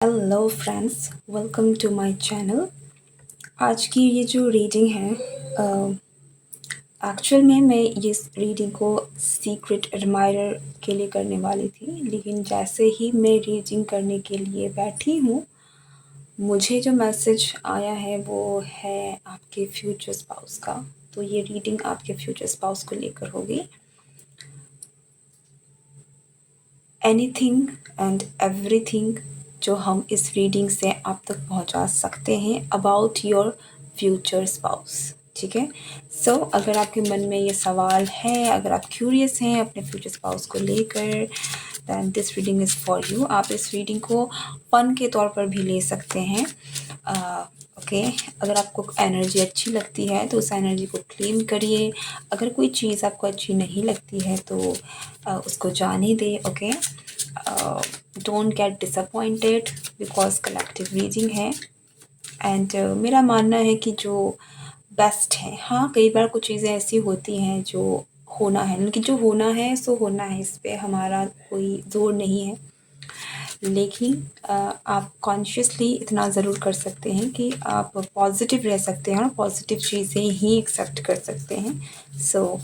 Hello friends, welcome to my channel. आज की ये जो रीडिंग है, एक्चुअल में मैं इस रीडिंग को सीक्रेट एडमायरर के लिए करने वाली थी, लेकिन जैसे ही मैं रीडिंग करने के लिए बैठी हूँ, मुझे जो मैसेज आया है वो है आपके फ्यूचर स्पाउस का। तो ये रीडिंग आपके फ्यूचर स्पाउस को लेकर होगी। एनीथिंग एंड एवरीथिंग जो हम इस रीडिंग से आप तक पहुंचा सकते हैं अबाउट योर फ्यूचर स्पाउस। ठीक है। सो अगर आपके मन में ये सवाल है, अगर आप क्यूरियस हैं अपने फ्यूचर स्पाउस को लेकर, then this reading is for you. आप इस रीडिंग को फन के तौर पर भी ले सकते हैं। ओके, अगर आपको एनर्जी अच्छी लगती है तो उस एनर्जी को क्लेम करिए। अगर कोई चीज़ आपको अच्छी नहीं लगती है तो उसको जाने दें। Okay, don't get disappointed because collective reading है। एंड मेरा मानना है कि जो बेस्ट है, हाँ कई बार कुछ चीज़ें ऐसी होती हैं जो होना है, लेकिन जो होना है सो होना है, इस पर हमारा कोई ज़ोर नहीं है। लेकिन आप कॉन्शियसली इतना ज़रूर कर सकते हैं कि आप पॉजिटिव रह सकते हैं और पॉजिटिव चीज़ें ही एक्सेप्ट कर सकते हैं। So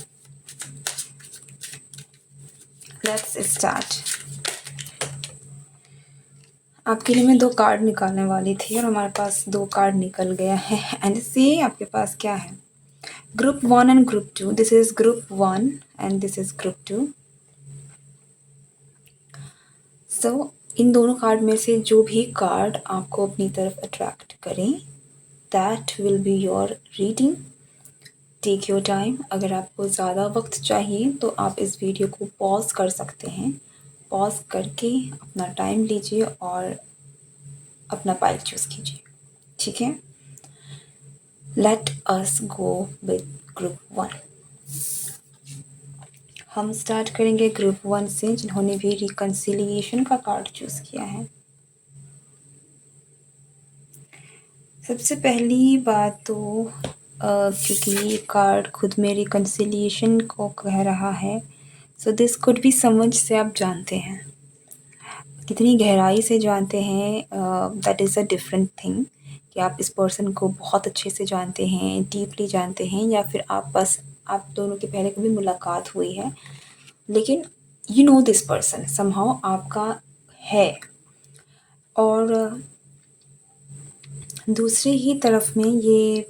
let's start. आपके लिए मैं 2 कार्ड निकालने वाली थी और हमारे पास 2 कार्ड निकल गया है। एंड सी आपके पास क्या है? Group 1 and group 2। This is group 1 and this is group 2। सो इन दोनों कार्ड में से जो भी कार्ड आपको अपनी तरफ अट्रैक्ट करें, that will be your reading. Take your time. अगर आपको ज़्यादा वक्त चाहिए तो आप इस वीडियो को पॉज कर सकते हैं। पॉज करके अपना टाइम लीजिए और अपना पाइल चूज़ कीजिए। ठीक है। Let us go with group 1। हम स्टार्ट करेंगे ग्रुप 1 से, जिन्होंने भी रिकन्सिलिएशन का कार्ड चूज़ किया है। सबसे पहली बात तो क्योंकि ये कार्ड खुद में रिकन्सिलिएशन को कह रहा है, so this could be someone जिसे आप जानते हैं। कितनी गहराई से जानते हैं, that is a different thing. कि आप इस पर्सन को बहुत अच्छे से जानते हैं, डीपली जानते हैं, या फिर आप बस आप दोनों की पहले कभी मुलाकात हुई है, लेकिन you know this person somehow आपका है। और दूसरी ही तरफ में ये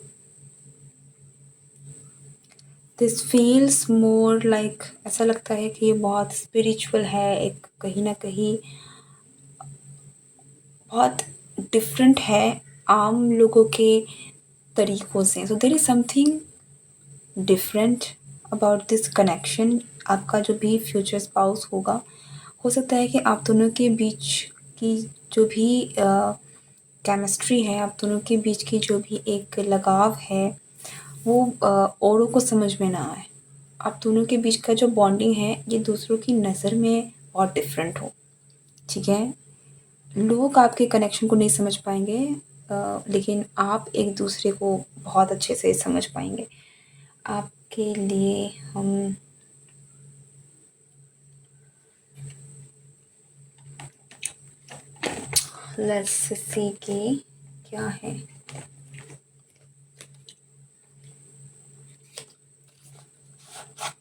दिस फील्स मोर लाइक, ऐसा लगता है कि ये बहुत स्पिरिचुअल है, एक कहीं ना कहीं बहुत डिफरेंट है आम लोगों के तरीक़ों से। So there is something different about this connection. आपका जो भी फ्यूचर स्पाउस होगा, हो सकता है कि आप दोनों के बीच की जो भी केमिस्ट्री है, आप दोनों के बीच की जो भी एक लगाव है, वो औरों को समझ में ना आए। आप दोनों के बीच का जो बॉन्डिंग है, ये दूसरों की नज़र में बहुत डिफरेंट हो। ठीक है। लोग आपके कनेक्शन को नहीं समझ पाएंगे, लेकिन आप एक दूसरे को बहुत अच्छे से समझ पाएंगे। आपके लिए हम लेट्स सी कि क्या है।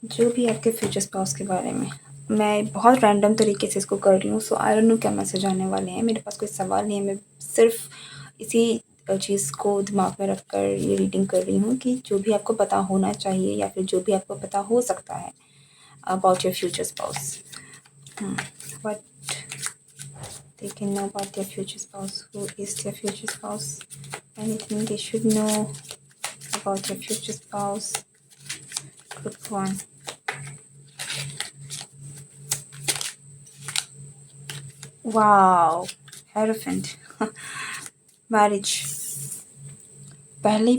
जो भी आपके फ्यूचर स्पाउस के बारे में, मैं बहुत रैंडम तरीके से इसको कर रही हूँ, सो आई डोंट नो क्या मैसेज आने वाले हैं। मेरे पास कोई सवाल नहीं है, मैं सिर्फ इसी चीज़ को दिमाग में रख कर ये रीडिंग कर रही हूँ कि जो भी आपको पता होना चाहिए या फिर जो भी आपको पता हो सकता है about your future spouse, what they can know about their future spouse, who is their future spouse, anything they should know about their future spouse. Group 1. Wow, hierophant. Marriage. पहली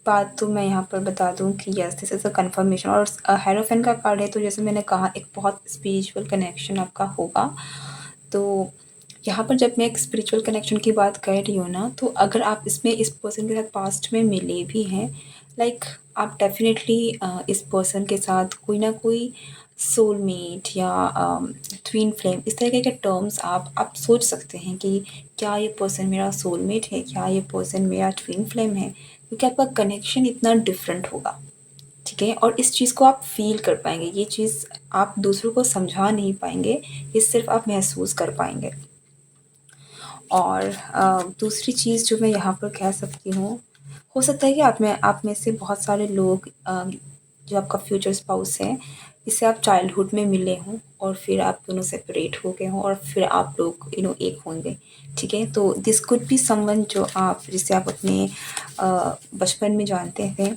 बात तो मैं यहाँ पर बता दूँ कि yes this is a conformation. और हेरोफेंट का कार्ड है, तो जैसे मैंने कहा एक बहुत स्पिरिचुअल कनेक्शन आपका होगा। तो यहाँ पर जब मैं एक स्पिरिचुअल कनेक्शन की बात कर रही हूँ ना, तो अगर आप इसमें इस पर्सन के साथ पास्ट में मिले भी हैं, लाइक आप डेफिनेटली इस पर्सन के साथ कोई ना कोई सोलमेट या ट्विन फ्लेम, इस तरह के टर्म्स आप सोच सकते हैं कि क्या ये पर्सन मेरा सोलमेट है, क्या ये पर्सन मेरा ट्विन फ्लेम है, क्योंकि आपका कनेक्शन इतना डिफरेंट होगा। ठीक है, और इस चीज़ को आप फ़ील कर पाएंगे, ये चीज़ आप दूसरों को समझा नहीं पाएंगे, ये सिर्फ आप महसूस कर पाएंगे। और दूसरी चीज़ जो मैं यहाँ पर कह सकती हूँ, हो सकता है कि आप में से बहुत सारे लोग जो आपका फ्यूचर स्पाउस है, इससे आप चाइल्डहुड में मिले हों और फिर आप दोनों सेपरेट हो गए हों और फिर आप लोग एक होंगे। ठीक है, तो दिस कुड बी समवन जो आप जिसे आप अपने बचपन में जानते थे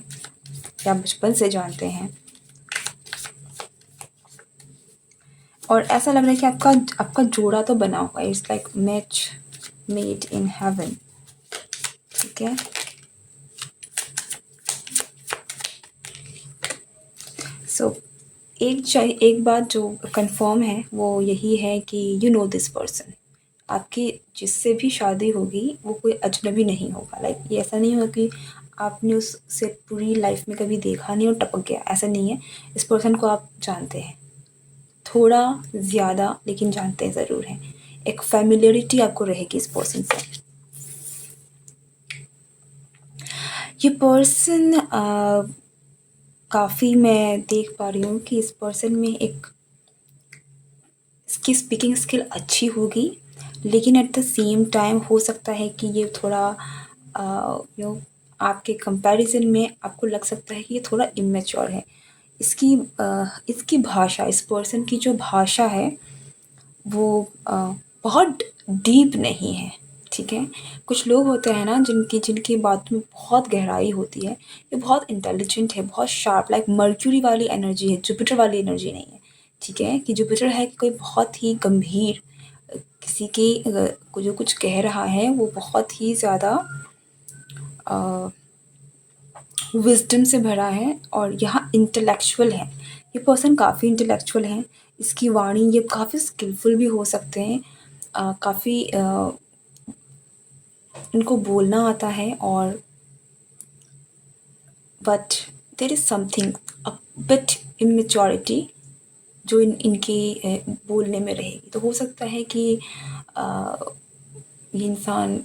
या बचपन से जानते हैं, और ऐसा लग रहा है कि आपका आपका जोड़ा तो बना हुआ है, it's like match made in heaven. ठीक है, सो एक बात जो कंफर्म है वो यही है कि यू नो दिस पर्सन, आपकी जिससे भी शादी होगी वो कोई अजनबी नहीं होगा। लाइक ये ऐसा नहीं होगा कि आपने उससे पूरी लाइफ में कभी देखा नहीं और टपक गया, ऐसा नहीं है। इस पर्सन को आप जानते हैं थोड़ा ज़्यादा, लेकिन जानते ज़रूर हैं। एक फ़ैमिलियरिटी आपको रहेगी इस पर्सन से। ये पर्सन काफ़ी मैं देख पा रही हूँ कि इस पर्सन में इसकी स्पीकिंग स्किल अच्छी होगी, लेकिन एट द सेम टाइम हो सकता है कि ये थोड़ा आपके कंपैरिजन में आपको लग सकता है कि ये थोड़ा इमेच्योर है। इसकी भाषा, इस पर्सन की जो भाषा है वो बहुत डीप नहीं है। ठीक है, कुछ लोग होते हैं ना जिनकी बात में बहुत गहराई होती है। ये बहुत इंटेलिजेंट है, बहुत शार्प, लाइक मर्क्यूरी वाली एनर्जी है, जुपिटर वाली एनर्जी नहीं है। ठीक है, कि जुपिटर है कि कोई बहुत ही गंभीर, किसी की को जो कुछ कह रहा है वो बहुत ही ज़्यादा विज़डम से भरा है, और यहाँ इंटेलेक्चुअल है। ये पर्सन काफ़ी इंटेलेक्चुअल हैं, इसकी वाणी ये काफ़ी स्किलफुल भी हो सकते हैं, काफ़ी इनको बोलना आता है, और but there is something a bit immaturity जो इनके बोलने में रहेगी। तो हो सकता है कि ये इंसान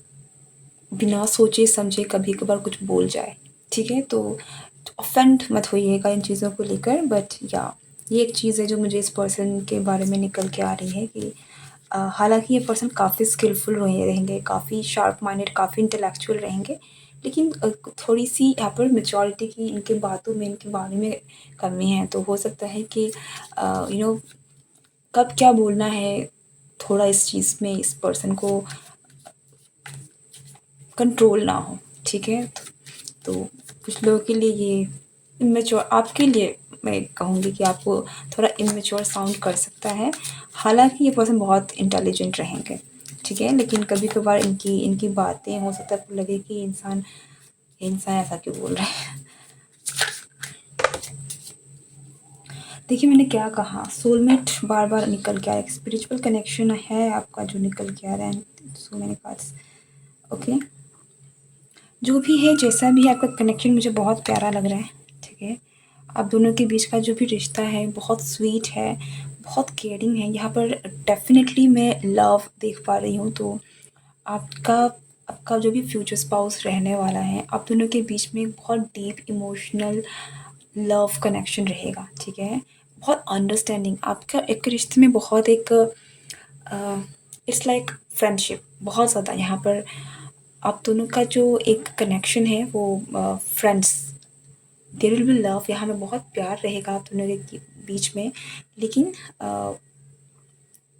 बिना सोचे समझे कभी कभार कुछ बोल जाए। ठीक है, तो ऑफेंड मत होइएगा इन चीज़ों को लेकर, बट या ये एक चीज़ है जो मुझे इस पर्सन के बारे में निकल के आ रही है कि हालांकि ये पर्सन काफ़ी स्किलफुल रहेंगे, काफ़ी शार्प माइंडेड, काफ़ी इंटेलेक्चुअल रहेंगे, लेकिन थोड़ी सी यहाँ पर मेचोरिटी की इनके बातों में, इनके बारे में कमी है। तो हो सकता है कि कब क्या बोलना है, थोड़ा इस चीज़ में इस पर्सन को कंट्रोल ना हो। ठीक है, तो कुछ लोगों के लिए ये इमेच्योर, आपके लिए मैं कहूँगी कि आपको थोड़ा इमेच्योर साउंड कर सकता है। हालांकि ये पर्सन बहुत इंटेलिजेंट रहेंगे। ठीक है, लेकिन कभी कभार इनकी इनकी बातें हो सकता है आपको लगे कि इंसान ऐसा क्यों बोल रहा है। देखिए मैंने क्या कहा, सोलमेट बार बार निकल के आ रहा है, स्पिरिचुअल कनेक्शन है आपका जो निकल के आ रहा है। सो मैंने कहा ओके, जो भी है जैसा भी है आपका कनेक्शन मुझे बहुत प्यारा लग रहा है। ठीक है, आप दोनों के बीच का जो भी रिश्ता है बहुत स्वीट है, बहुत केयरिंग है। यहाँ पर डेफिनेटली मैं लव देख पा रही हूँ। तो आपका आपका जो भी फ्यूचर स्पाउस रहने वाला है, आप दोनों के बीच में एक बहुत डीप इमोशनल लव कनेक्शन रहेगा। ठीक है, बहुत अंडरस्टैंडिंग, आपका एक रिश्ते में बहुत एक इट्स लाइक फ्रेंडशिप बहुत ज़्यादा यहाँ पर। आप दोनों का जो एक कनेक्शन है वो friends, there will be love, यहाँ में बहुत प्यार रहेगा आप दोनों के बीच में। लेकिन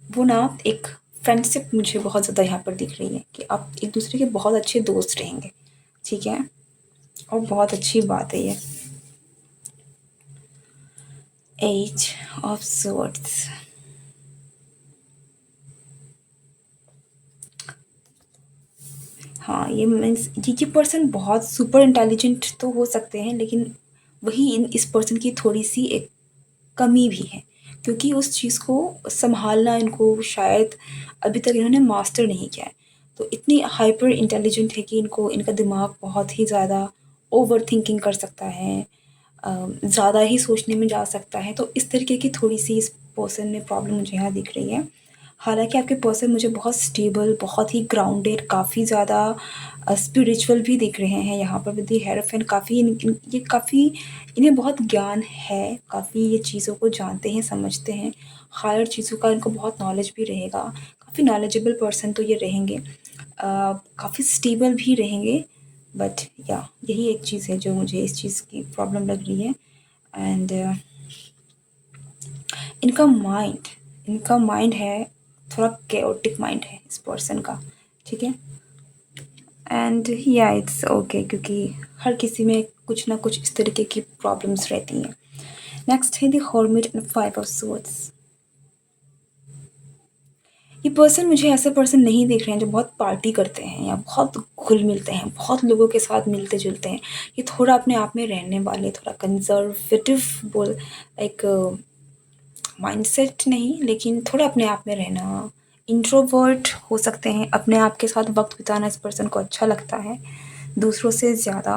वो ना एक फ्रेंडशिप मुझे बहुत ज़्यादा यहाँ पर दिख रही है कि आप एक दूसरे के बहुत अच्छे दोस्त रहेंगे। ठीक है, और बहुत अच्छी बात है ये। एज ऑफ सॉर्ड्स, हाँ ये मीन्स ये पर्सन बहुत सुपर इंटेलिजेंट तो हो सकते हैं, लेकिन वही इस पर्सन की थोड़ी सी एक कमी भी है, क्योंकि उस चीज़ को संभालना इनको शायद अभी तक इन्होंने मास्टर नहीं किया है। तो इतनी हाइपर इंटेलिजेंट है कि इनका दिमाग बहुत ही ज़्यादा ओवर थिंकिंग कर सकता है, ज़्यादा ही सोचने में जा सकता है। तो इस तरीके की थोड़ी-सी इस पर्सन में प्रॉब्लम मुझे यहाँ दिख रही है। हालाँकि आपके पर्सन मुझे बहुत स्टेबल, बहुत ही ग्राउंडेड, काफ़ी ज़्यादा स्पिरिचुअल भी दिख रहे हैं यहाँ पर विद द हिएरोफेंट। काफ़ी इन इन ये काफ़ी इन्हें बहुत ज्ञान है, काफ़ी ये चीज़ों को जानते हैं, समझते हैं। हायर चीज़ों का इनको बहुत नॉलेज भी रहेगा। काफ़ी नॉलेजेबल पर्सन तो ये रहेंगे। काफ़ी स्टेबल भी रहेंगे। बट या यही एक चीज़ है जो मुझे इस चीज़ की प्रॉब्लम लग रही है। एंड इनका माइंड इनका माइंड है, थोड़ा केओटिक माइंड है इस पर्सन का, ठीक है। एंड या इट्स ओके, क्योंकि हर किसी में कुछ ना कुछ इस तरीके की प्रॉब्लम्स रहती हैं। नेक्स्ट है the hermit and five of swords. ये पर्सन मुझे ऐसे पर्सन नहीं देख रहे हैं जो बहुत पार्टी करते हैं या बहुत घुल मिलते हैं, बहुत लोगों के साथ मिलते जुलते हैं। ये थोड़ा अपने आप में रहने वाले, थोड़ा कंजर्वेटिव बोल, एक माइंडसेट नहीं, लेकिन थोड़ा अपने आप में रहना, इंट्रोवर्ट हो सकते हैं। अपने आप के साथ वक्त बिताना इस पर्सन को अच्छा लगता है दूसरों से ज़्यादा।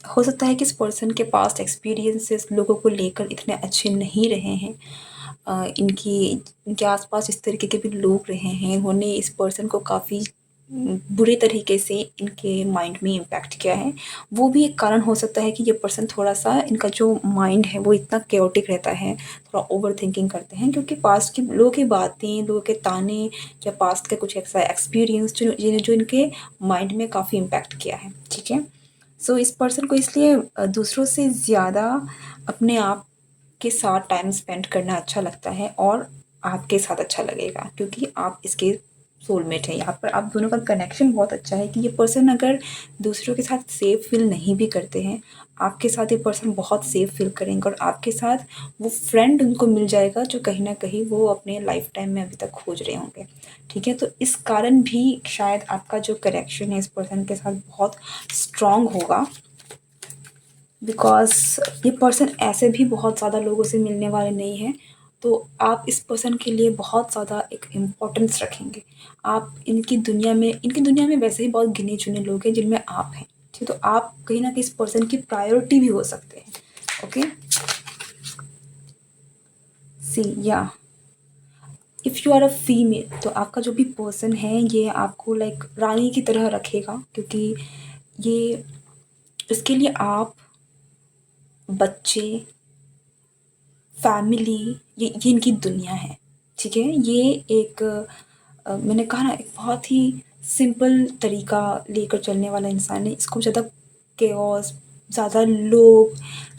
हो सकता है कि इस पर्सन के पास्ट एक्सपीरियंसेस लोगों को लेकर इतने अच्छे नहीं रहे हैं। इनकी इनके आसपास इस तरीके के भी लोग रहे हैं, उन्होंने इस पर्सन को काफ़ी बुरे तरीके से इनके माइंड में इम्पैक्ट किया है। वो भी एक कारण हो सकता है कि ये पर्सन थोड़ा-सा, इनका जो माइंड है वो इतना केओटिक रहता है, थोड़ा ओवरथिंकिंग करते हैं, क्योंकि पास्ट की लोगों की बातें, लोगों के ताने या पास्ट का कुछ ऐसा एक्सपीरियंस जो इनके माइंड में काफ़ी इम्पैक्ट किया है, ठीक है। सो इस पर्सन को इसलिए दूसरों से ज़्यादा अपने आप के साथ टाइम स्पेंड करना अच्छा लगता है, और आपके साथ अच्छा लगेगा क्योंकि आप इसके सोलमेट हैं। यहाँ पर आप दोनों का कनेक्शन बहुत अच्छा है कि ये पर्सन अगर दूसरों के साथ सेफ फील नहीं भी करते हैं, आपके साथ ये पर्सन बहुत सेफ फील करेंगे, और आपके साथ वो फ्रेंड उनको मिल जाएगा जो कहीं ना कहीं वो अपने लाइफ टाइम में अभी तक खोज रहे होंगे, ठीक है। तो इस कारण भी शायद आपका जो कनेक्शन है इस पर्सन के साथ बहुत स्ट्रांग होगा, बिकॉज़ ये पर्सन ऐसे भी बहुत ज़्यादा लोगों से मिलने वाले नहीं हैं। तो आप इस पर्सन के लिए बहुत ज़्यादा एक इम्पोर्टेंस रखेंगे। आप इनकी दुनिया में वैसे ही बहुत गिने-चुने लोग हैं जिनमें आप हैं, ठीक है? तो आप कहीं न कहीं इस पर्सन की प्रायोरिटी भी हो सकते हैं, ओके? सी या if you are a female, तो आपका जो भी पर्सन है ये आपको लाइक रानी की तरह रखेगा, क्योंकि ये इसके लिए आप, बच्चे, फैमिली, ये इनकी दुनिया है, ठीक है। ये एक मैंने कहा ना, एक बहुत ही सिंपल तरीका लेकर चलने वाला इंसान है। इसको ज़्यादा केओस, ज़्यादा लोग,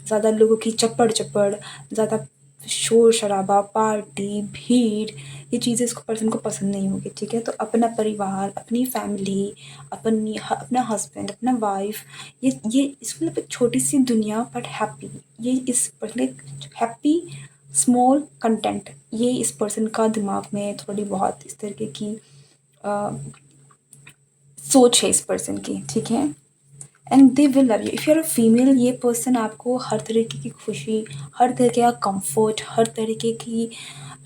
ज़्यादा लोगों की चप्पड़-चप्पड़, ज़्यादा शोर-शराबा, पार्टी, भीड़, ये चीज़ें इसको पर्सन को पसंद नहीं होगी, ठीक है। तो अपना परिवार, अपनी फैमिली, अपना हस्बैंड, अपना वाइफ़, ये इसको मतलब एक छोटी-सी दुनिया बट हैप्पी, ये इस पर्सन हैप्पी स्मॉल कंटेंट, ये इस पर्सन का दिमाग में थोड़ी बहुत इस तरीके की अ, सोच है इस पर्सन की, ठीक है। And they will love you if you are a female. ये पर्सन आपको हर तरीके की खुशी, हर तरीके का कंफर्ट, हर तरीके की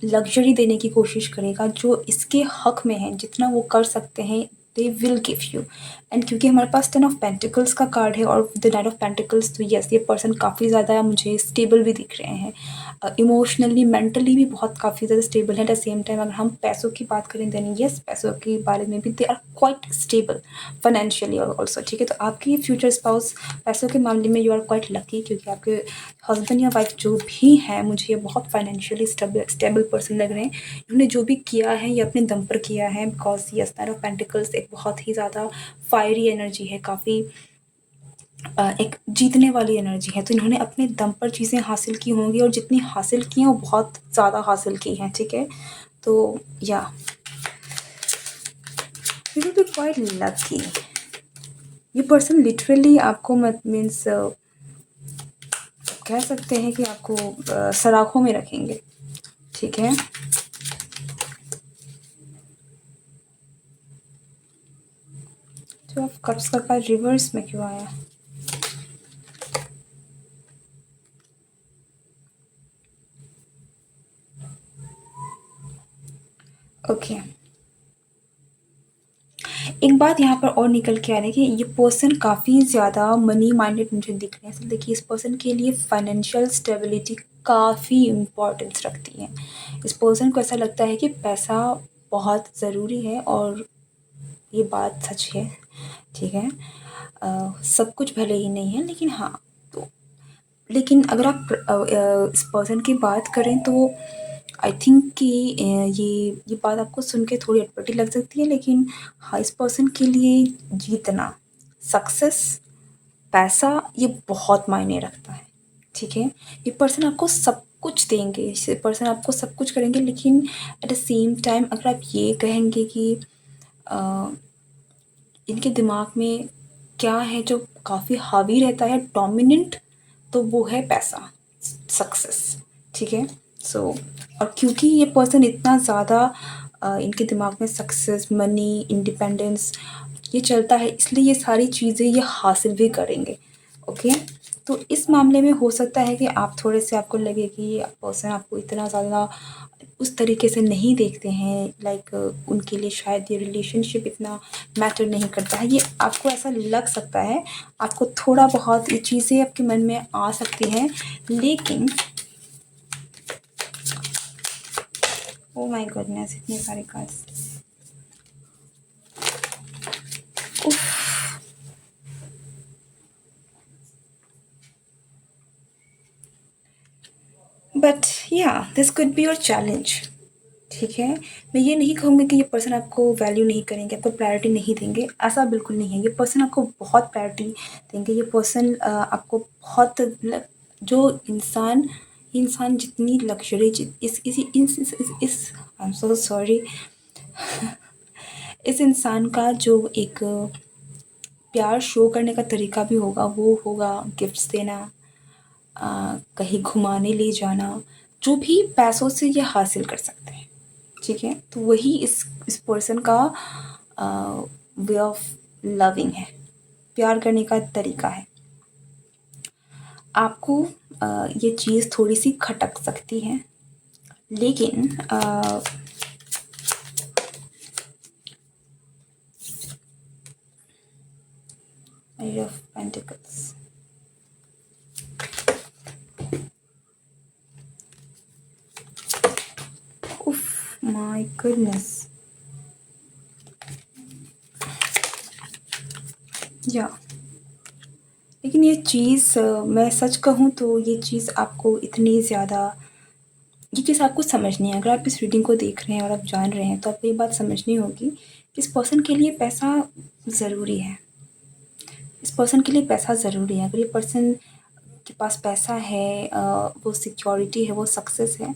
लग्ज़री देने की कोशिश करेगा, जो इसके हक़ में है, जितना वो कर सकते हैं, they will give you. And क्योंकि हमारे पास 10 ऑफ पेंटिकल्स का कार्ड है और द नाइट ऑफ पेंटिकल्स, तो येस, ये पर्सन काफ़ी ज़्यादा मुझे स्टेबल भी दिख रहे हैं। इमोशनली, मेंटली भी बहुत काफ़ी ज़्यादा स्टेबल है। एट द सेम टाइम अगर हम पैसों की बात करें, देन येस, पैसों के बारे में भी they are quite stable financially also, ठीक है। तो आपकी फ्यूचर स्पाउस पैसों के मामले में यू आर क्वाइट लकी, क्योंकि आपके हस्बैंड या वाइफ जो भी हैं, मुझे ये बहुत फाइनेंशियली स्टेबल पर्सन लग रहे हैं। इन्होंने जो भी किया है ये अपने दम पर किया है, because yes, night of pentacles एक बहुत ही ज़्यादा फायरी एनर्जी है, काफ़ी एक जीतने वाली एनर्जी है। तो इन्होंने अपने दम पर चीज़ें हासिल की होंगी, और जितनी हासिल की हैं वो बहुत ज़्यादा हासिल की हैं, ठीक है। तो या you will be quite lucky. ये पर्सन लिटरली आपको मत मीन्स कह सकते हैं कि आपको सराखों में रखेंगे, ठीक है। तो आप कप्स का कार्ड रिवर्स में क्यों आया? ओके, एक बात यहाँ पर और निकल के आ रही है कि ये पर्सन काफ़ी ज़्यादा मनी माइंडेड मुझे दिख रहे हैं। असल देखिए, इस पर्सन के लिए फाइनेंशियल स्टेबिलिटी काफ़ी इम्पोर्टेंस रखती है। इस पर्सन को ऐसा लगता है कि पैसा बहुत ज़रूरी है, और ये बात सच है, ठीक है। सब कुछ भले ही नहीं है, लेकिन हाँ, तो लेकिन अगर आप इस पर्सन की बात करें तो आई थिंक कि ये बात आपको सुन के थोड़ी अटपटी लग सकती है, लेकिन हाँ, इस पर्सन के लिए जीतना, सक्सेस, पैसा, ये बहुत मायने रखता है, ठीक है। ये पर्सन आपको सब कुछ देंगे, ये पर्सन आपको सब कुछ करेंगे, लेकिन एट द सेम टाइम अगर आप ये कहेंगे कि अ, इनके दिमाग में क्या है जो काफ़ी हावी रहता है, डोमिनेंट, तो वो है पैसा, सक्सेस, ठीक है। सो और क्योंकि ये पर्सन इतना ज़्यादा इनके दिमाग में सक्सेस, मनी, इंडिपेंडेंस ये चलता है, इसलिए ये सारी चीज़ें ये हासिल भी करेंगे, ओके। तो इस मामले में हो सकता है कि आप थोड़े से, आपको लगे कि ये पर्सन आपको इतना ज़्यादा उस तरीके से नहीं देखते हैं, लाइक उनके लिए शायद ये रिलेशनशिप इतना मैटर नहीं करता है, ये आपको ऐसा लग सकता है। आपको थोड़ा बहुत ये चीज़ें आपके मन में आ सकती हैं, लेकिन ओ माय गॉडनेस, इतने सारे कार्ड्स, बट या this could be your challenge, ठीक है। मैं ये नहीं कहूँगी कि ये पर्सन आपको वैल्यू नहीं करेंगे, आपको प्रायोरिटी नहीं देंगे, ऐसा बिल्कुल नहीं है। ये पर्सन आपको बहुत प्रायोरिटी देंगे। ये पर्सन आपको बहुत जो इंसान जितनी लग्जरी इस आई एम सो सॉरी इस इंसान का जो एक प्यार शो करने का तरीका भी होगा, वो होगा गिफ्ट्स देना, कहीं घुमाने ले जाना, जो भी पैसों से ये हासिल कर सकते हैं, ठीक है। तो वही इस पर्सन का वे ऑफ लविंग है, प्यार करने का तरीका है। आपको ये चीज़ थोड़ी सी खटक सकती है, लेकिन Eight of Pentacles, उफ माय गुडनेस, या लेकिन ये चीज़ मैं सच कहूँ तो ये चीज़ आपको इतनी ज़्यादा, ये चीज़ आपको समझनी है। अगर आप इस रीडिंग को देख रहे हैं और आप जान रहे हैं, तो आपको ये बात समझनी होगी कि इस पर्सन के लिए पैसा ज़रूरी है। इस पर्सन के लिए पैसा ज़रूरी है। अगर ये पर्सन के पास पैसा है, वो सिक्योरिटी है, वो सक्सेस है,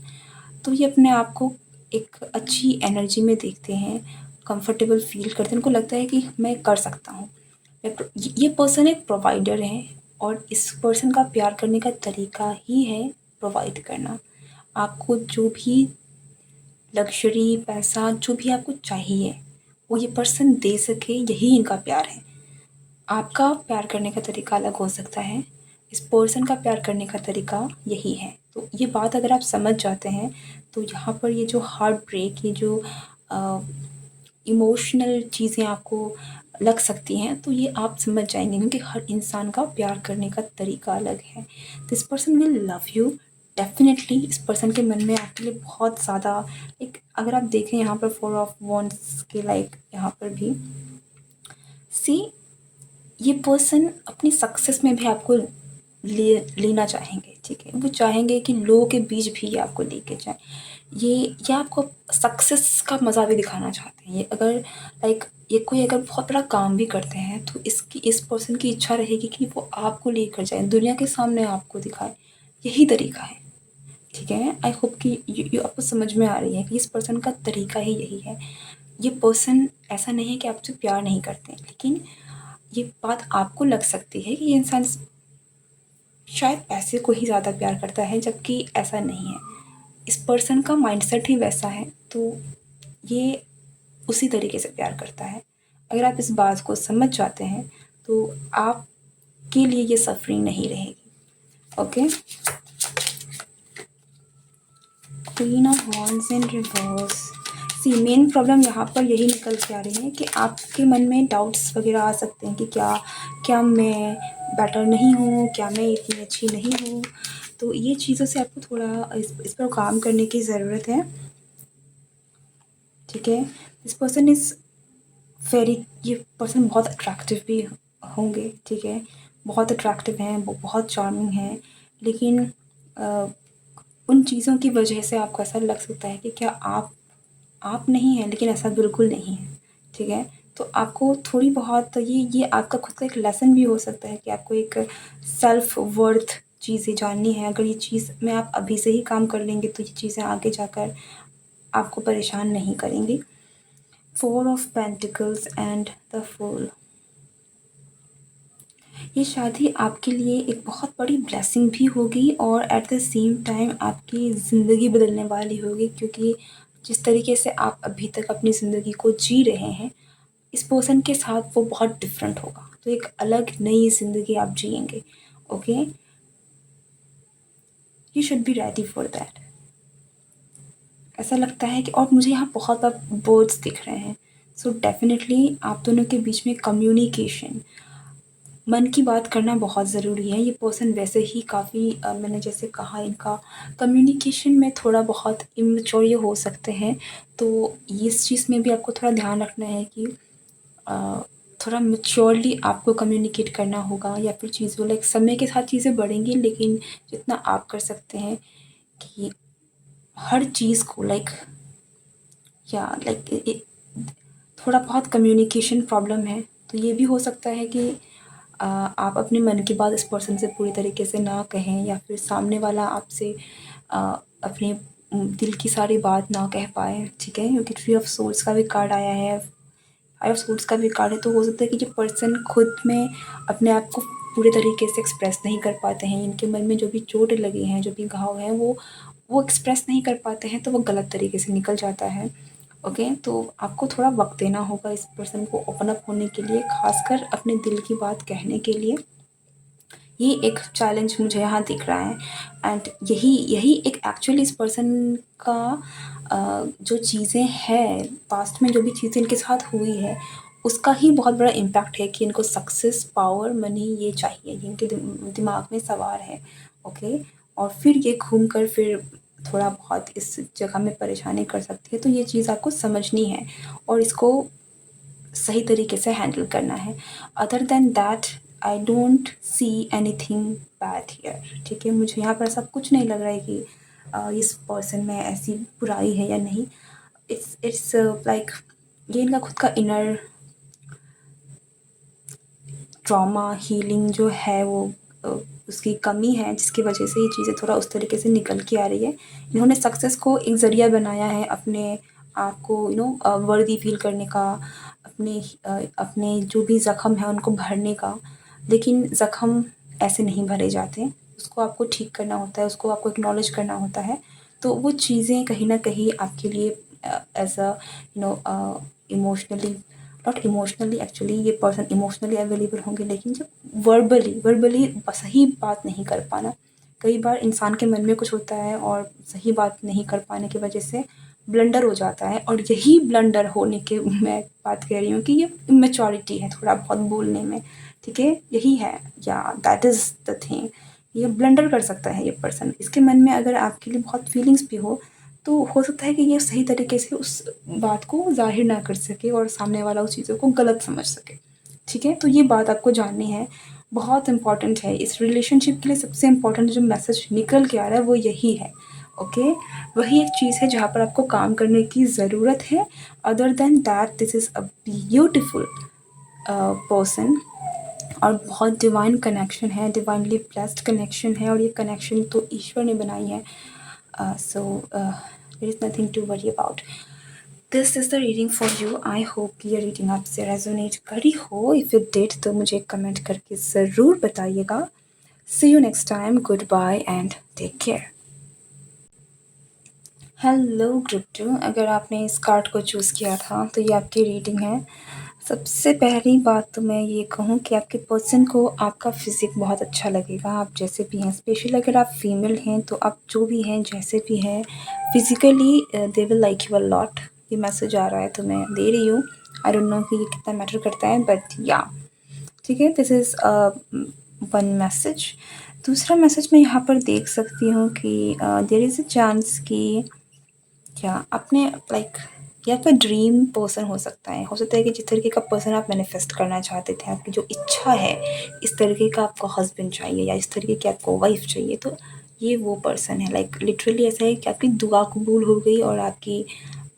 तो ये अपने आप को एक अच्छी एनर्जी में देखते हैं, कंफर्टेबल फील करते हैं। उनको लगता है कि मैं कर सकता हूँ। ये पर्सन एक प्रोवाइडर है, और इस पर्सन का प्यार करने का तरीका ही है प्रोवाइड करना। आपको जो भी लग्ज़री, पैसा, जो भी आपको चाहिए, वो ये पर्सन दे सके, यही इनका प्यार है। आपका प्यार करने का तरीका अलग हो सकता है, इस पर्सन का प्यार करने का तरीका यही है। तो ये बात अगर आप समझ जाते हैं, तो यहाँ पर ये जो हार्ट ब्रेक, ये जो इमोशनल चीज़ें आपको लग सकती हैं, तो ये आप समझ जाएँगे, क्योंकि हर इंसान का प्यार करने का तरीका अलग है। This person will love you definitely. इस पर्सन के मन में आपके लिए बहुत ज़्यादा, एक अगर आप देखें यहाँ पर 4 ऑफ वॉन्ड्स के लाइक यहाँ पर भी सी, ये पर्सन अपनी सक्सेस में भी आपको लेना चाहेंगे, ठीक है। वो चाहेंगे कि लोगों के बीच भी ये आपको लेके जाएँ। ये आपको सक्सेस का मज़ा भी दिखाना चाहते हैं। ये अगर लाइक ये कोई अगर बहुत बड़ा काम भी करते हैं, तो इस पर्सन की इच्छा रहेगी कि वो आपको लेकर जाए, दुनिया के सामने आपको दिखाए। यही तरीका है, ठीक है। आई होप कि ये आपको समझ में आ रही है कि इस पर्सन का तरीका ही यही है। ये पर्सन ऐसा नहीं है कि आपसे प्यार नहीं करते, लेकिन ये बात आपको लग सकती है कि ये इंसान शायद पैसे को ही ज़्यादा प्यार करता है, जबकि ऐसा नहीं है। इस पर्सन का माइंडसेट ही वैसा है, तो ये उसी तरीके से प्यार करता है। अगर आप इस बात को समझ जाते हैं, तो आपके लिए ये सफ़रिंग नहीं रहेगी, okay. Queen of wands in reverse, see main problem यहाँ पर यही निकल के आ रही है कि आपके मन में डाउट्स वगैरह आ सकते हैं कि क्या मैं बेटर नहीं हूँ, क्या मैं इतनी अच्छी नहीं हूँ। तो ये चीज़ों से आपको थोड़ा इस पर काम करने की ज़रूरत है, ठीक है। दिस पर्सन इज़ वेरी, ये पर्सन बहुत अट्रैक्टिव भी होंगे, ठीक है। बहुत अट्रैक्टिव हैं, वो बहुत चार्मिंग हैं, लेकिन उन चीज़ों की वजह से आपको ऐसा लग सकता है कि क्या आप नहीं हैं, लेकिन ऐसा बिल्कुल नहीं है, ठीक है। तो आपको थोड़ी बहुत ये आपका खुद का एक लेसन भी हो सकता है कि आपको एक सेल्फ वर्थ चीज़ें जाननी है। अगर ये चीज़ में आप अभी से ही काम कर लेंगे तो ये चीज़ें आगे जाकर आपको परेशान नहीं करेंगी। 4 of pentacles and the fool, ये शादी आपके लिए एक बहुत बड़ी ब्लेसिंग भी होगी और एट द सेम टाइम आपकी ज़िंदगी बदलने वाली होगी, क्योंकि जिस तरीके से आप अभी तक अपनी ज़िंदगी को जी रहे हैं, इस पर्सन के साथ वो बहुत डिफरेंट होगा। तो एक अलग नई ज़िंदगी आप जिएंगे, okay. You should be ready for that, ऐसा लगता है कि, और मुझे यहाँ बहुत वर्ड्स दिख रहे हैं। सो डेफिनेटली आप दोनों के बीच में कम्युनिकेशन, मन की बात करना बहुत ज़रूरी है। ये पर्सन वैसे ही काफ़ी मैंने जैसे कहा, इनका कम्युनिकेशन में थोड़ा बहुत इमेच्योर ये हो सकते हैं। तो इस चीज़ में भी आपको थोड़ा ध्यान रखना है कि थोड़ा मैच्योरली आपको कम्युनिकेट करना होगा, या फिर चीज़ों लाइक समय के साथ चीज़ें बढ़ेंगी, लेकिन जितना आप कर सकते हैं कि हर चीज़ को लाइक थोड़ा बहुत कम्युनिकेशन प्रॉब्लम है। तो ये भी हो सकता है कि आप अपने मन की बात इस पर्सन से पूरी तरीके से ना कहें, या फिर सामने वाला आपसे अपने दिल की सारी बात ना कह पाए, ठीक है। क्योंकि ट्री ऑफ सोर्स का भी कार्ड आया है, 5 ऑफ सोर्स का भी कार्ड है। तो हो सकता है कि जो पर्सन खुद में अपने आप को पूरे तरीके से एक्सप्रेस नहीं कर पाते हैं, इनके मन में जो भी चोट लगी हैं, जो भी घाव हैं, वो एक्सप्रेस नहीं कर पाते हैं, तो वो गलत तरीके से निकल जाता है, ओके। तो आपको थोड़ा वक्त देना होगा इस पर्सन को ओपन अप होने के लिए, खासकर अपने दिल की बात कहने के लिए। ये एक चैलेंज मुझे यहाँ दिख रहा है, एंड यही एक एक्चुअली इस पर्सन का जो चीज़ें हैं, पास्ट में जो भी चीज़ें इनके साथ हुई है, उसका ही बहुत बड़ा इम्पैक्ट है कि इनको सक्सेस, पावर, मनी ये चाहिए, ये इनके दिमाग में सवार है, ओके। और फिर ये घूम कर फिर थोड़ा बहुत इस जगह में परेशानी कर सकती है। तो ये चीज़ आपको समझनी है और इसको सही तरीके से हैंडल करना है। Other than that I don't see anything bad here, ठीक है। मुझे यहाँ पर ऐसा कुछ नहीं लग रहा है कि इस पर्सन में ऐसी बुराई है या नहीं। इट्स लाइक ये इनका खुद का इनर ट्रॉमा हीलिंग जो है वो उसकी कमी है, जिसकी वजह से ये चीज़ें थोड़ा उस तरीके से निकल के आ रही है। इन्होंने सक्सेस को एक ज़रिया बनाया है अपने आप को वर्दी फील करने का, अपने जो भी ज़ख्म है उनको भरने का। लेकिन ज़ख्म ऐसे नहीं भरे जाते, उसको आपको ठीक करना होता है, उसको आपको एक्नॉलेज करना होता है। तो वो चीज़ें कहीं न कहीं आपके लिए as a emotionally, not emotionally actually, ये पर्सन इमोशनली अवेलेबल होंगे, लेकिन जब वर्बली सही बात नहीं कर पाना, कई बार इंसान के मन में कुछ होता है और सही बात नहीं कर पाने की वजह से ब्लंडर हो जाता है। और यही ब्लंडर होने के मैं बात कह रही हूँ कि ये इमेच्योरिटी है थोड़ा बहुत बोलने में, ठीक है। यही है, या दैट इज़ द थिंग। ये ब्लंडर कर सकता है ये पर्सन। इसके मन में अगर आपके लिए बहुत फीलिंग्स भी तो हो सकता है कि ये सही तरीके से उस बात को ज़ाहिर ना कर सके और सामने वाला उस चीज़ों को गलत समझ सके, ठीक है। तो ये बात आपको जाननी है, बहुत इम्पॉर्टेंट है। इस रिलेशनशिप के लिए सबसे इम्पॉर्टेंट जो मैसेज निकल के आ रहा है वो यही है, ओके। वही एक चीज़ है जहाँ पर आपको काम करने की ज़रूरत है। Other than that this is a beautiful person, और बहुत डिवाइन कनेक्शन है, डिवाइनली ब्लेस्ड कनेक्शन है, और ये कनेक्शन तो ईश्वर ने बनाई है। So there is nothing to worry about. This is the reading for you. I hope ये रीडिंग आपसे रेजोनेट करी हो। इफ़ इट डिड तो मुझे कमेंट करके ज़रूर बताइएगा। See you next time, goodbye and take care. Hello group 2, अगर आपने इस कार्ड को चूज़ किया था तो ये आपकी रीडिंग है। सबसे पहली बात तो मैं ये कहूँ कि आपके पर्सन को आपका फ़िज़िक बहुत अच्छा लगेगा, आप जैसे भी हैं। स्पेशली अगर आप फीमेल हैं तो आप जो भी हैं, जैसे भी हैं, physically they will like you a lot, ये मैसेज आ रहा है तो मैं दे रही हूँ। आई डोंट नो कि ये कितना मैटर करता है, बट या ठीक है, दिस इज़ वन मैसेज। दूसरा मैसेज मैं यहाँ पर देख सकती हूँ कि देयर इज़ अ चांस कि क्या आपने लाइक ये आपका ड्रीम पर्सन हो सकता है कि जिस तरीके का पर्सन आप मैनिफेस्ट करना चाहते थे, आपकी जो इच्छा है, इस तरीके का आपको हस्बैंड चाहिए या इस तरीके की आपको वाइफ चाहिए, तो ये वो पर्सन है। लाइक लिटरली ऐसा है कि आपकी दुआ कबूल हो गई और आपकी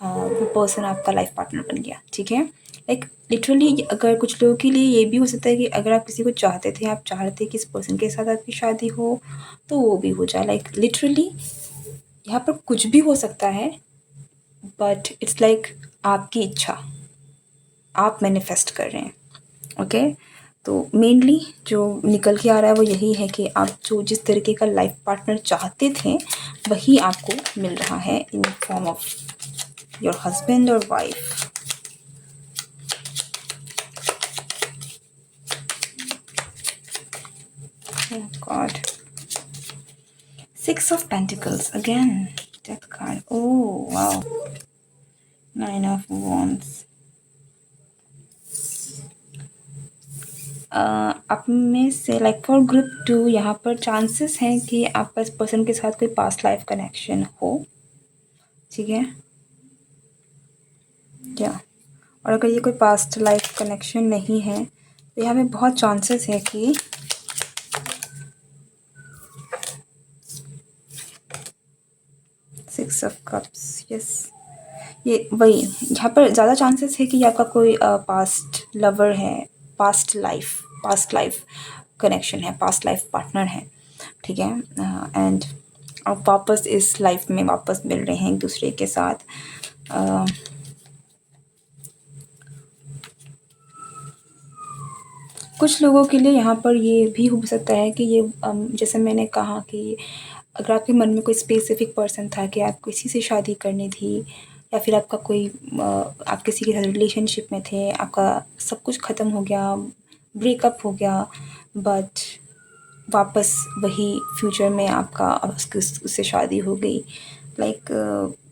वो पर्सन आपका लाइफ पार्टनर बन गया। ठीक है, लाइक लिटरली अगर कुछ लोगों के लिए ये भी हो सकता है कि अगर आप किसी को चाहते थे, आप चाह रहे थे कि इस पर्सन के साथ आपकी शादी हो, तो वो भी हो जाए। लाइक लिटरली यहाँ पर कुछ भी हो सकता है, बट इट्स लाइक आपकी इच्छा आप मैनिफेस्ट कर रहे हैं। ओके, तो मेनली जो निकल के आ रहा है वो यही है कि आप जो जिस तरीके का लाइफ पार्टनर चाहते थे वही आपको मिल रहा है in form of your husband और wife. God, 6 of Pentacles again, Death card. Oh wow, 9 of Wands. आप में से लाइक फॉर ग्रुप 2 यहाँ पर चांसेस हैं कि आपका इस पर्सन के साथ कोई पास्ट लाइफ कनेक्शन हो। ठीक है, या और अगर ये कोई पास्ट लाइफ कनेक्शन नहीं है तो यहाँ पे बहुत चांसेस है कि सिक्स ऑफ कप्स, यस, ये वही यहाँ पर ज़्यादा चांसेस है कि आपका कोई पास्ट लवर है, पास्ट लाइफ कनेक्शन है, पास्ट लाइफ पार्टनर है। ठीक है, एंड आप वापस इस लाइफ में वापस मिल रहे हैं एक दूसरे के साथ। कुछ लोगों के लिए यहाँ पर ये भी हो सकता है कि ये जैसे मैंने कहा कि अगर आपके मन में कोई स्पेसिफिक पर्सन था कि आप किसी से शादी करनी थी या फिर आपका कोई आप किसी के साथ रिलेशनशिप में थे, आपका सब कुछ ख़त्म हो गया, ब्रेकअप हो गया, बट वापस वही फ्यूचर में आपका अब उससे शादी हो गई। लाइक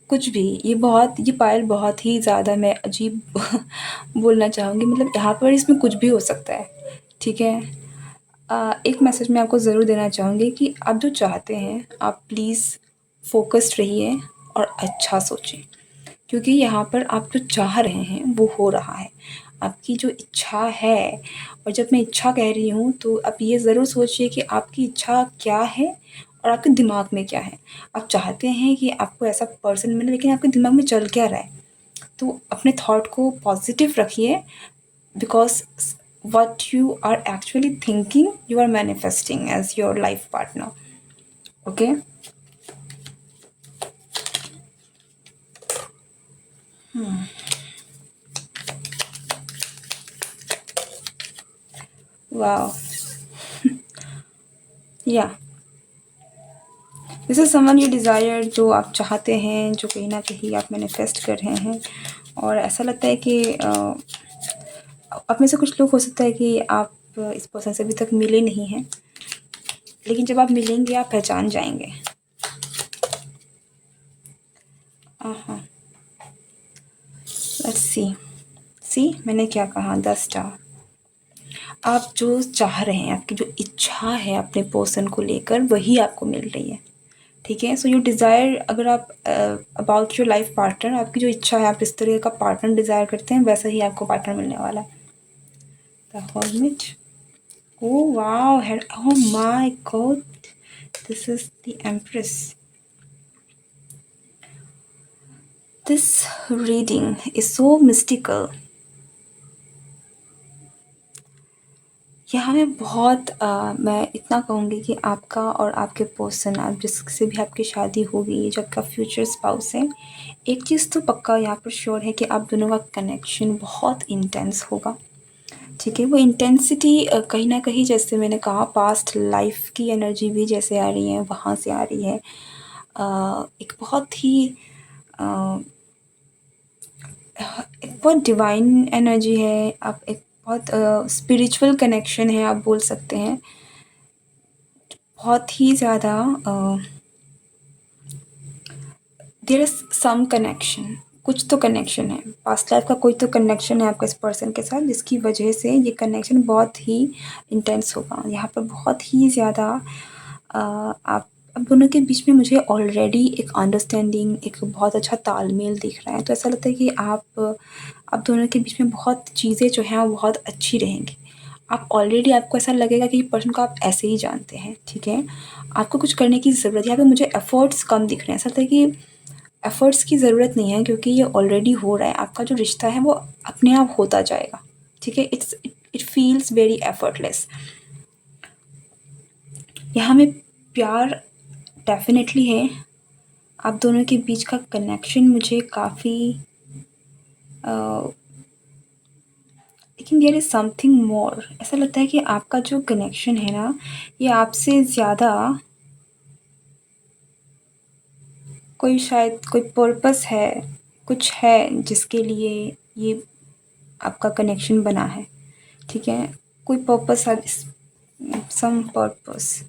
कुछ भी, ये पायल बहुत ही ज़्यादा मैं अजीब बोलना चाहूँगी, मतलब यहाँ पर इसमें कुछ भी हो सकता है। ठीक है, एक मैसेज मैं आपको ज़रूर देना चाहूँगी कि आप जो चाहते हैं आप प्लीज़ फोकस्ड रहिए और अच्छा सोचें, क्योंकि यहाँ पर आप जो चाह रहे हैं वो हो रहा है, आपकी जो इच्छा है। और जब मैं इच्छा कह रही हूँ तो आप ये ज़रूर सोचिए कि आपकी इच्छा क्या है और आपके दिमाग में क्या है। आप चाहते हैं कि आपको ऐसा पर्सन मिले, लेकिन आपके दिमाग में चल क्या रहा है? तो अपने थॉट को पॉजिटिव रखिए, because what you are actually thinking you are manifesting as your life partner. Okay, wow, yeah, this is someone you desire, जो आप चाहते हैं, जो कहीं ना कहीं आप मैनिफेस्ट कर रहे हैं। और ऐसा लगता है कि आप में से कुछ लोग हो सकता है कि आप इस पर्सन से अभी तक मिले नहीं हैं, लेकिन जब आप मिलेंगे आप पहचान जाएंगे। हाँ, लेट्स सी मैंने क्या कहा, 10 स्टार। आप जो चाह रहे हैं, आपकी जो इच्छा है अपने पर्सन को लेकर, वही आपको मिल रही है। ठीक है, सो यू डिज़ायर, अगर आप अबाउट योर लाइफ पार्टनर, आपकी जो इच्छा है, आप इस तरह का पार्टनर डिज़ायर करते हैं, वैसा ही आपको पार्टनर मिलने वाला है। The hermit, oh wow, oh my God, this is the empress. This reading is so mystical. यहाँ में बहुत मैं इतना कहूँगी कि आपका और आपके पर्सन, आप जिससे भी आपकी शादी होगी, जो आपका फ्यूचर स्पाउस है, एक चीज़ तो पक्का यहाँ पर श्योर है कि आप दोनों का कनेक्शन बहुत इंटेंस होगा। ठीक है, वो इंटेंसिटी कहीं ना कहीं, जैसे मैंने कहा, पास्ट लाइफ की एनर्जी भी जैसे आ रही है वहाँ से आ रही है। एक बहुत ही एक बहुत डिवाइन एनर्जी है, आप एक बहुत स्पिरिचुअल कनेक्शन है, आप बोल सकते हैं। बहुत ही ज़्यादा देयर इज़ सम कनेक्शन, कुछ तो कनेक्शन है, पास्ट लाइफ का कोई तो कनेक्शन है आपका इस पर्सन के साथ, जिसकी वजह से ये कनेक्शन बहुत ही इंटेंस होगा। यहाँ पर बहुत ही ज़्यादा आप दोनों के बीच में मुझे ऑलरेडी एक अंडरस्टैंडिंग, एक बहुत अच्छा तालमेल दिख रहा है। तो ऐसा लगता है कि आप दोनों के बीच में बहुत चीज़ें जो हैं वो बहुत अच्छी रहेंगी। आप ऑलरेडी, आपको ऐसा लगेगा कि पर्सन को आप ऐसे ही जानते हैं, ठीक है? आपको कुछ करने की ज़रूरत, यहाँ पे मुझे एफ़र्ट्स कम दिख रहे हैं। ऐसा लगता है कि एफ़र्ट्स की ज़रूरत नहीं है, क्योंकि ये ऑलरेडी हो रहा है। आपका जो रिश्ता है वो अपने आप होता जाएगा, ठीक है? It feels very effortless. यहाँ में प्यार डेफ़िनेटली है। आप दोनों के बीच का कनेक्शन मुझे काफ़ी लेकिन देयर इज़ समथिंग मोर। ऐसा लगता है कि आपका जो कनेक्शन है ना, ये आपसे ज़्यादा कोई, शायद कोई पर्पस है, कुछ है जिसके लिए ये आपका कनेक्शन बना है, ठीक है? कोई पर्पस है, सम पर्पस।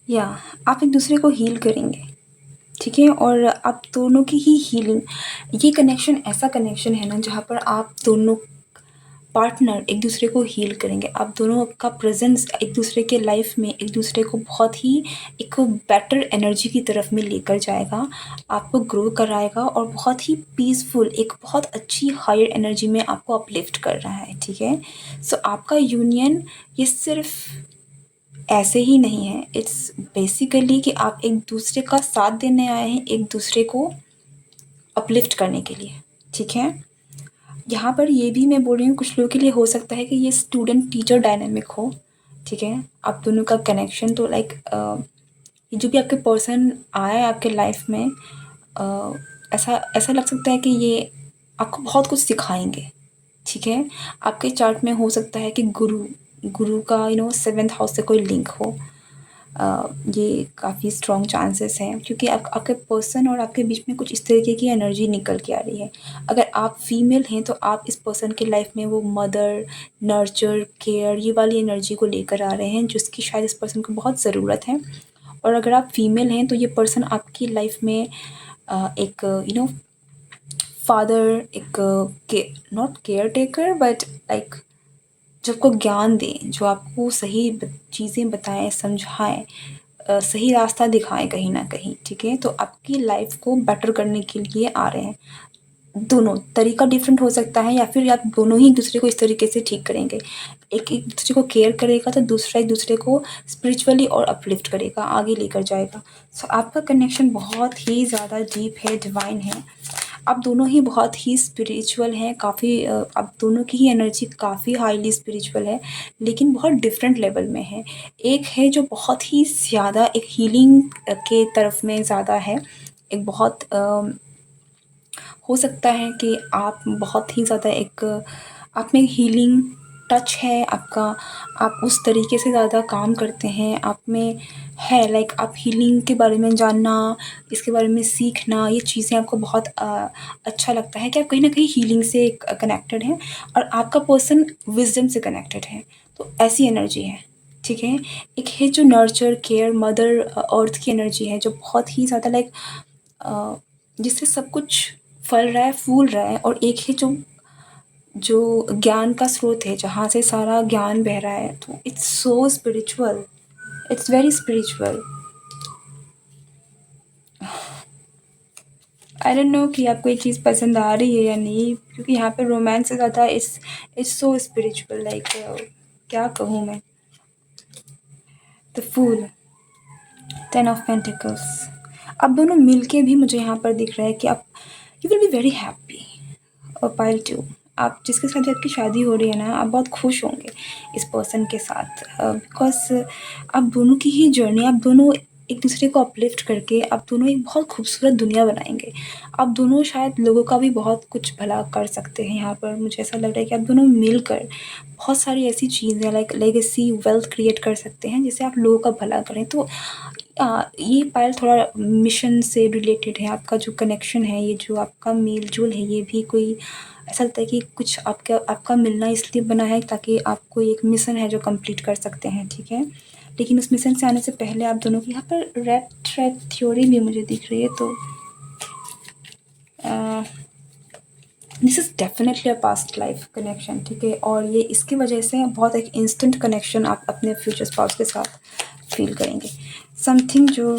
या आप एक दूसरे को हील करेंगे, ठीक है? और आप दोनों की ही हीलिंग, ये कनेक्शन ऐसा कनेक्शन है ना जहाँ पर आप दोनों पार्टनर एक दूसरे को हील करेंगे। आप दोनों का प्रेजेंस एक दूसरे के लाइफ में एक दूसरे को बहुत ही एक बेटर एनर्जी की तरफ में लेकर जाएगा, आपको ग्रो कराएगा और बहुत ही पीसफुल, एक बहुत अच्छी हायर एनर्जी में आपको अपलिफ्ट कर रहा है, ठीक है? सो आपका यूनियन ये सिर्फ ऐसे ही नहीं है, इट्स बेसिकली कि आप एक दूसरे का साथ देने आए हैं, एक दूसरे को अपलिफ्ट करने के लिए, ठीक है? यहाँ पर ये भी मैं बोल रही हूँ, कुछ लोगों के लिए हो सकता है कि ये स्टूडेंट टीचर डायनामिक हो, ठीक है? आप दोनों का कनेक्शन तो लाइक ये जो भी आपके पर्सन आए आपके लाइफ में, ऐसा ऐसा लग सकता है कि ये आपको बहुत कुछ सिखाएंगे, ठीक है? आपके चार्ट में हो सकता है कि गुरु गुरु का सेवेंथ हाउस से कोई लिंक हो। ये काफ़ी स्ट्रॉन्ग चांसेस हैं, क्योंकि आपके पर्सन और आपके बीच में कुछ इस तरीके की एनर्जी निकल के आ रही है। अगर आप फीमेल हैं तो आप इस पर्सन के लाइफ में वो मदर, नर्चर, केयर, ये वाली एनर्जी को लेकर आ रहे हैं, जिसकी शायद इस पर्सन को बहुत ज़रूरत है। और अगर आप फीमेल हैं तो ये पर्सन आपकी लाइफ में एक फादर, एक के not care taker but like जो आपको ज्ञान दें, जो आपको सही चीज़ें बताएँ, समझाएँ, सही रास्ता दिखाएँ कहीं न कहीं, ठीक है? तो आपकी लाइफ़ को बेटर करने के लिए आ रहे हैं। दोनों तरीका डिफरेंट हो सकता है, या फिर आप दोनों ही एक-दूसरे को इस तरीके से ठीक करेंगे। एक एक-दूसरे को केयर करेगा तो दूसरा एक-दूसरे को स्पिरिचुअली और अपलिफ्ट करेगा, आगे लेकर जाएगा। सो आपका कनेक्शन बहुत ही ज़्यादा डीप है, डिवाइन है। आप दोनों ही बहुत ही स्पिरिचुअल हैं, काफ़ी आप दोनों की ही एनर्जी काफ़ी हाईली स्पिरिचुअल है, लेकिन बहुत डिफरेंट लेवल में है। एक है जो बहुत ही ज़्यादा एक हीलिंग के तरफ में ज़्यादा है, एक बहुत हो सकता है कि आप बहुत ही ज़्यादा एक आप में हीलिंग टच है आपका, आप उस तरीके से ज़्यादा काम करते हैं, आप में है लाइक आप हीलिंग के बारे में जानना, इसके बारे में सीखना, ये चीज़ें आपको बहुत अच्छा लगता है कि आप कहीं न कहीं हीलिंग से कनेक्टेड हैं और आपका पर्सन विज़डम से कनेक्टेड है। तो ऐसी एनर्जी है, ठीक है? एक है जो नर्चर, केयर, मदर अर्थ की एनर्जी है, जो बहुत ही ज़्यादा लाइक अ, जिससे सब कुछ फल रहा है, फूल रहा है, और एक है जो जो ज्ञान का स्रोत है, जहाँ से सारा ज्ञान बह रहा है। तो it's so spiritual, it's very spiritual. I don't know कि आपको ये चीज़ पसंद आ रही है या नहीं, क्योंकि यहाँ पे रोमांस से ज़्यादा it's it's so spiritual like क्या कहूँ मैं? The fool, 10 of pentacles. आप दोनों मिलके भी मुझे यहाँ पर दिख रहा है कि आप you will be very happy. और पाइल 2, आप जिसके साथ भी आपकी शादी हो रही है ना, आप बहुत खुश होंगे इस पर्सन के साथ, बिकॉज़ आप दोनों की ही जर्नी, आप दोनों एक दूसरे को अपलिफ्ट करके आप दोनों एक बहुत खूबसूरत दुनिया बनाएंगे। आप दोनों शायद लोगों का भी बहुत कुछ भला कर सकते हैं। यहाँ पर मुझे ऐसा लग रहा है कि आप दोनों मिलकर बहुत सारी ऐसी चीज़ें लाइक लेगेसी, वेल्थ क्रिएट कर सकते हैं, जिससे आप लोगों का भला करें। तो ये पायल थोड़ा मिशन से रिलेटेड है, आपका जो कनेक्शन है, ये जो आपका मेल-जोल है, ये भी कोई ऐसा लगता है कि कुछ आपका मिलना इसलिए बना है ताकि आपको एक मिशन है जो कंप्लीट कर सकते हैं, ठीक है? लेकिन उस मिशन से आने से पहले आप दोनों की यहाँ पर रेड थ्रेड थ्योरी भी मुझे दिख रही है, तो this is definitely a past life connection, ठीक है? और ये इसकी वजह से बहुत एक इंस्टेंट कनेक्शन आप अपने फ्यूचर स्पाउस के साथ फील करेंगे। समथिंग जो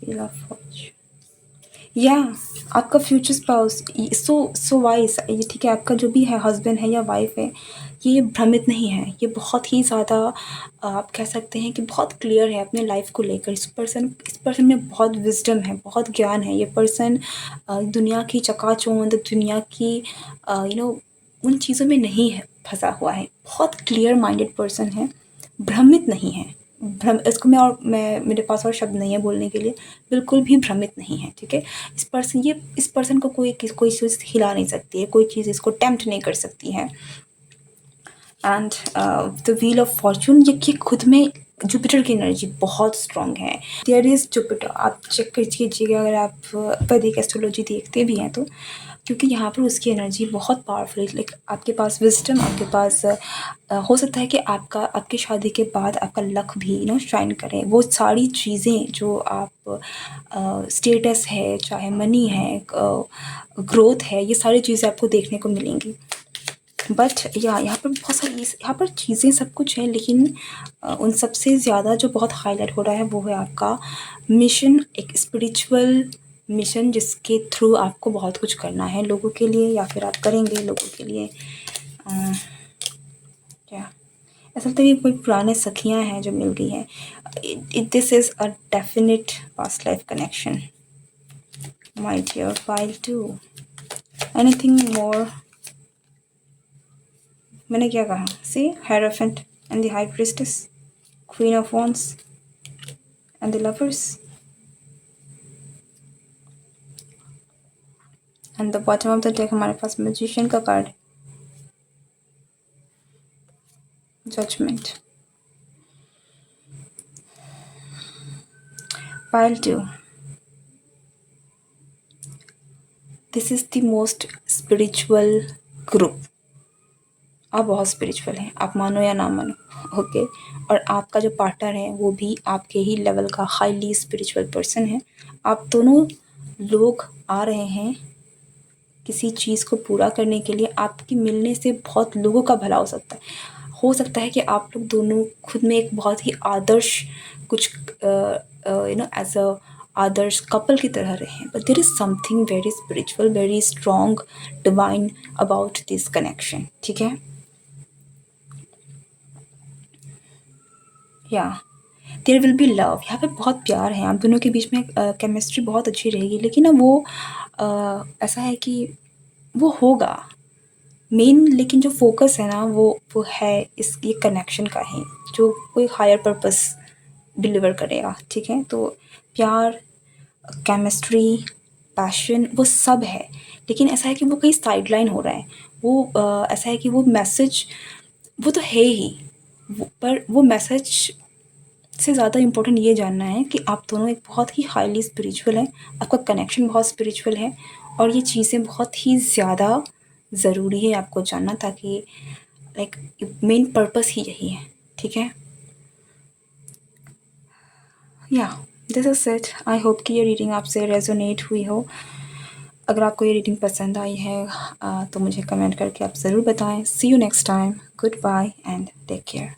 व्हील ऑफ फॉर्च्यून, या आपका फ्यूचर स्पाउस सो वाइस, ये ठीक है, आपका जो भी है हस्बैंड है या वाइफ है, ये भ्रमित नहीं है, ये बहुत ही ज़्यादा आप कह सकते हैं कि बहुत क्लियर है अपने लाइफ को लेकर। इस पर्सन में बहुत विजडम है, बहुत ज्ञान है। ये पर्सन दुनिया की चकाचौंध, दुनिया की उन चीज़ों में नहीं है फंसा हुआ है, बहुत क्लियर माइंडेड पर्सन है, भ्रमित नहीं है। भ्रम इसको मैं मेरे पास और शब्द नहीं है बोलने के लिए, बिल्कुल भी भ्रमित नहीं है, ठीक है? इस पर्सन को कोई चीज़ हिला नहीं सकती है, कोई चीज़ इसको टेम्प्ट नहीं कर सकती है। And the wheel of Fortune, ये खुद में जुपिटर की एनर्जी बहुत स्ट्रॉन्ग है। देयर इज़ जुपिटर, आप चेक कीजिएगा अगर आप वैदिक एस्ट्रोलॉजी देखते भी हैं तो, क्योंकि यहाँ पर उसकी एनर्जी बहुत पावरफुल है। लाइक आपके पास विजडम, आपके पास हो सकता है कि आपकी शादी के बाद आपका लक भी शाइन करे। वो सारी चीज़ें जो आप स्टेटस है, चाहे मनी है, ग्रोथ है, ये सारी चीज़ें आपको देखने को मिलेंगी। बट यहाँ पर बहुत सारी यहाँ पर चीज़ें सब कुछ है, लेकिन उन सबसे ज़्यादा जो बहुत हाईलाइट हो रहा है वो है आपका मिशन, एक स्पिरिचुअल मिशन जिसके थ्रू आपको बहुत कुछ करना है लोगों के लिए, या फिर आप करेंगे लोगों के लिए। क्या ऐसा लगता है कि कोई पुराने सखियाँ हैं जो मिल गई हैं। This is a definite past life connection my dear pile two. Anything more? मैंने क्या कहा? See hierophant and the high priestess, queen of wands and the lovers, and the bottom of the deck हमारे पास magician का card, judgement. Pile two, this is the most spiritual group. आप बहुत spiritual हैं, आप मानो या ना मानो, ओके? और आपका जो पार्टनर है वो भी आपके ही लेवल का हाईली स्पिरिचुअल पर्सन है। आप दोनों लोग आ रहे हैं किसी चीज़ को पूरा करने के लिए। आपके मिलने से बहुत लोगों का भला हो सकता है कि आप लोग दोनों खुद में एक बहुत ही आदर्श कुछ एज अ आदर्श कपल की तरह रहे, but there is something very spiritual, very strong, divine about this connection, ठीक है? या देयर विल बी लव, यहाँ पे बहुत प्यार है, आप दोनों के बीच में केमिस्ट्री बहुत अच्छी रहेगी। लेकिन ना वो ऐसा है कि वो होगा मेन, लेकिन जो फोकस है ना वो है ये कनेक्शन का ही, जो कोई हायर पर्पस डिलीवर करेगा, ठीक है? तो प्यार, केमिस्ट्री, पैशन, वो सब है, लेकिन ऐसा है कि वो कहीं साइडलाइन हो रहा है। वो ऐसा है कि वो मैसेज वो तो है ही, पर वो मैसेज से ज़्यादा इम्पोर्टेंट ये जानना है कि आप दोनों एक बहुत ही हाईली स्पिरिचुअल हैं, आपका कनेक्शन बहुत स्पिरिचुअल है, और ये चीज़ें बहुत ही ज़्यादा ज़रूरी है आपको जानना, ताकि लाइक मेन पर्पस ही यही है, ठीक है? या this is it. I hope कि ये रीडिंग आपसे रेजोनेट हुई हो। अगर आपको ये रीडिंग पसंद आई है तो मुझे कमेंट करके आप ज़रूर बताएं। See you next time, goodbye and take care.